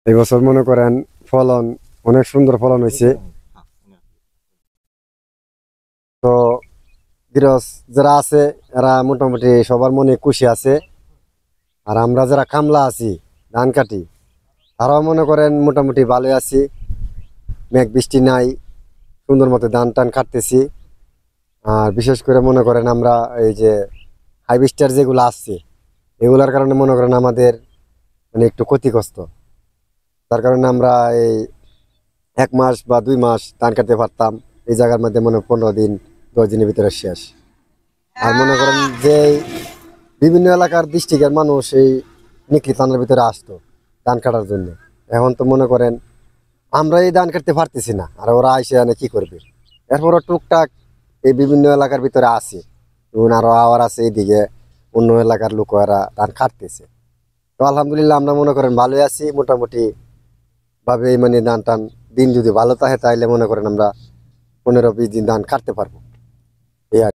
এই বছর মনে করেন ফলন অনেক সুন্দর ফলন হয়েছে। তো গৃহস্থ যারা আছে এরা মোটামুটি সবার মনে খুশি আছে। আর আমরা যারা কামলা আছি ধান কাটি তারাও মনে করেন মোটামুটি ভালো আছি। মেঘ বৃষ্টি নাই, সুন্দর মতো ধান টান কাটতেছি। আর বিশেষ করে মনে করেন আমরা এই যে হাইবিস্টার যেগুলো আসছে এগুলার কারণে মনে করেন আমাদের মানে একটু ক্ষতিগ্রস্ত। তার কারণে আমরা এই 1 মাস বা 2 মাস ধান কাটতে পারতাম, এই জায়গার মধ্যে মনে হয় 15 দিন 10 দিনের ভিতরে শেষ। আর মনে করেন যে বিভিন্ন এলাকার ডিস্ট্রিক্টের মানুষ এই নিকলি থানার ভিতরে আসতো ধান কাটার জন্য। এখন তো মনে করেন আমরা এই ধান কাটতে পারতেছি না, আর ওরা আইসে এনে কি করবে। এরপরও টুকটাক এই বিভিন্ন এলাকার ভিতরে আছে, যেমন আরো আওয়ার আছে এইদিকে অন্য এলাকার লোকেরা ধান কাটতেছে। তো আলহামদুলিল্লাহ আমরা মনে করেন ভালোই আছি মোটামুটি ভাবে। মানে ধান টান দিন যদি ভালো থাকে তাহলে মনে করেন আমরা 15-20 দিন ধান কাটতে পারবো। এই আর